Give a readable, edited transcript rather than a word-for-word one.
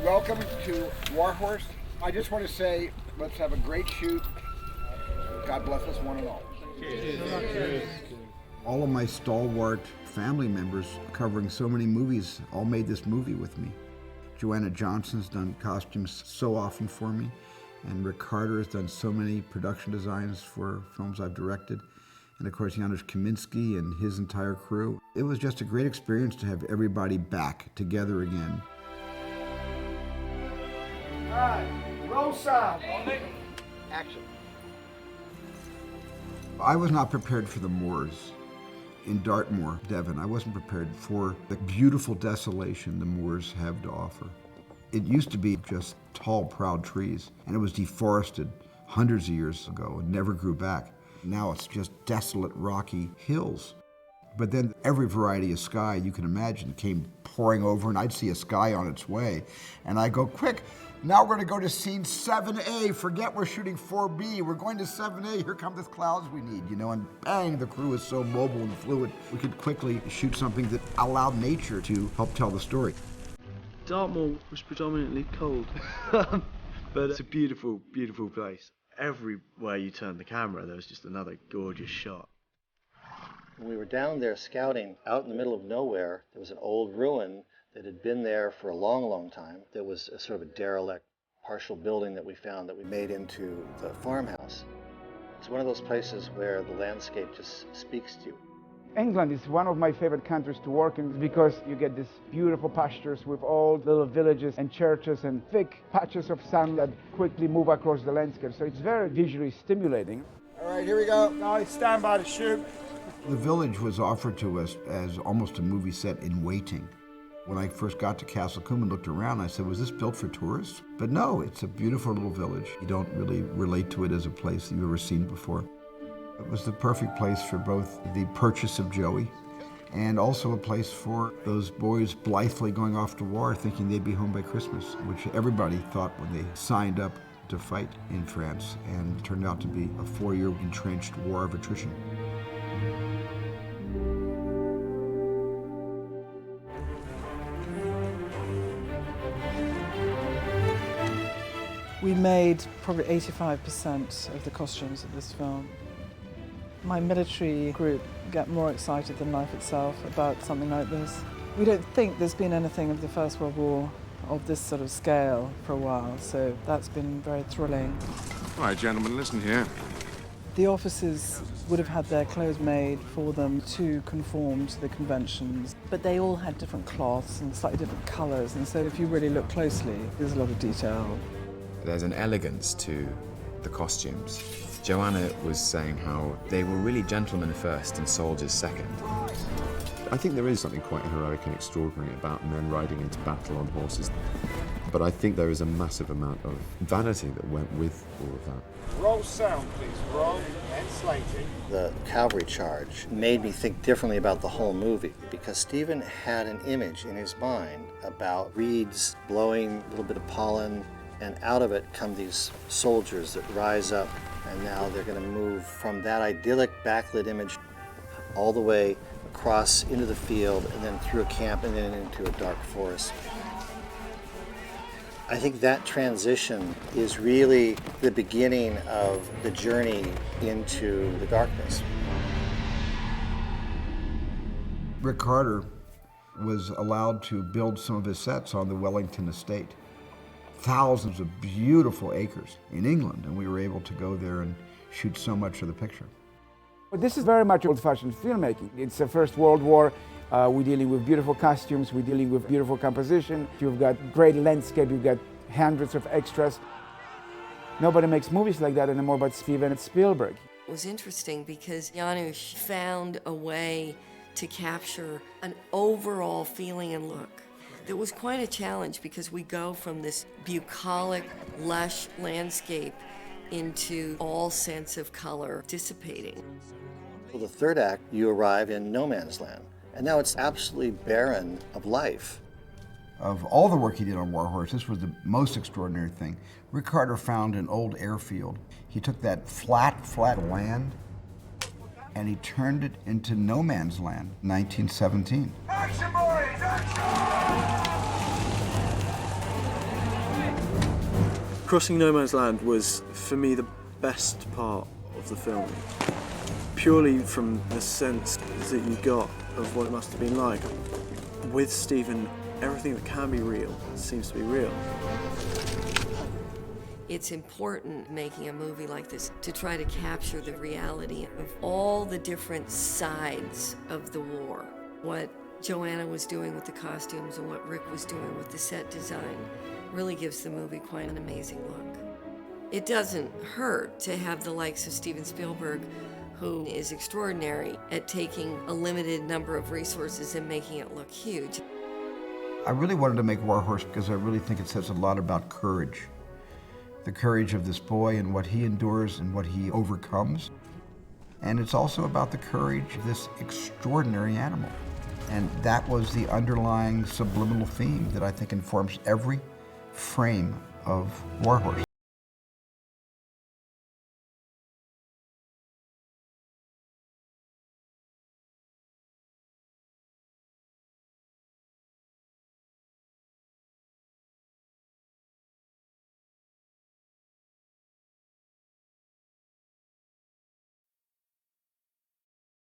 Welcome to Warhorse. I just want to say, let's have a great shoot. God bless us one and all. Cheers. All of my stalwart family members covering so many movies all made this movie with me. Joanna Johnson's done costumes so often for me, and Rick Carter has done so many production designs for films I've directed. And of course, Janusz Kaminski and his entire crew. It was just a great experience to have everybody back together again. All right, roll sound. Action. I was not prepared for the moors in Dartmoor, Devon. I wasn't prepared for the beautiful desolation the moors have to offer. It used to be just tall, proud trees, and it was deforested hundreds of years ago and never grew back. Now it's just desolate, rocky hills. But then every variety of sky you can imagine came pouring over, and I'd see a sky on its way, and I go, quick, now we're gonna go to scene 7A. Forget we're shooting 4B. We're going to 7A. Here come the clouds we need, you know, and bang, the crew is so mobile and fluid. We could quickly shoot something that allowed nature to help tell the story. Dartmoor was predominantly cold, but it's a beautiful, beautiful place. Everywhere you turned the camera, there was just another gorgeous shot. When we were down there scouting, out in the middle of nowhere, there was an old ruin that had been there for a long, long time. There was a sort of a derelict, partial building that we found that we made into the farmhouse. It's one of those places where the landscape just speaks to you. England is one of my favorite countries to work in because you get these beautiful pastures with old little villages and churches and thick patches of sun that quickly move across the landscape. So it's very visually stimulating. All right, here we go. Guys, stand by to shoot. The village was offered to us as almost a movie set in waiting. When I first got to Castle Combe and looked around, I said, was this built for tourists? But no, it's a beautiful little village. You don't really relate to it as a place that you've ever seen before. It was the perfect place for both the purchase of Joey and also a place for those boys blithely going off to war thinking they'd be home by Christmas, which everybody thought when they signed up to fight in France, and turned out to be a 4-year entrenched war of attrition. We made probably 85% of the costumes of this film. My military group get more excited than life itself about something like this. We don't think there's been anything of the First World War of this sort of scale for a while, so that's been very thrilling. All right, gentlemen, listen here. The officers would have had their clothes made for them to conform to the conventions, but they all had different cloths and slightly different colours, and so if you really look closely, there's a lot of detail. There's an elegance to the costumes. Joanna was saying how they were really gentlemen first and soldiers second. I think there is something quite heroic and extraordinary about men riding into battle on horses. But I think there is a massive amount of vanity that went with all of that. Roll sound, please. Roll and slating. The cavalry charge made me think differently about the whole movie because Stephen had an image in his mind about reeds blowing a little bit of pollen, and out of it come these soldiers that rise up, and now they're going to move from that idyllic backlit image all the way across into the field and then through a camp and then into a dark forest. I think that transition is really the beginning of the journey into the darkness. Rick Carter was allowed to build some of his sets on the Wellington estate. Thousands of beautiful acres in England, and we were able to go there and shoot so much of the picture. But this is very much old-fashioned filmmaking. It's the First World War. We're dealing with beautiful costumes. We're dealing with beautiful composition. You've got great landscape. You've got hundreds of extras. Nobody makes movies like that anymore but Steven Spielberg. It was interesting because Janusz found a way to capture an overall feeling and look. It was quite a challenge because we go from this bucolic, lush landscape into all sense of color dissipating. For the third act, you arrive in no man's land, and now it's absolutely barren of life. Of all the work he did on Warhorse, this was the most extraordinary thing. Rick Carter found an old airfield. He took that flat land, and he turned it into no man's land, 1917. Action, boys, action! Crossing No Man's Land was, for me, the best part of the film. Purely from the sense that you got of what it must have been like. With Stephen, everything that can be real seems to be real. It's important making a movie like this to try to capture the reality of all the different sides of the war. What Joanna was doing with the costumes and what Rick was doing with the set design really gives the movie quite an amazing look. It doesn't hurt to have the likes of Steven Spielberg, who is extraordinary at taking a limited number of resources and making it look huge. I really wanted to make Warhorse because I really think it says a lot about courage. The courage of this boy and what he endures and what he overcomes. And it's also about the courage of this extraordinary animal. And that was the underlying subliminal theme that I think informs every frame of Warhorse.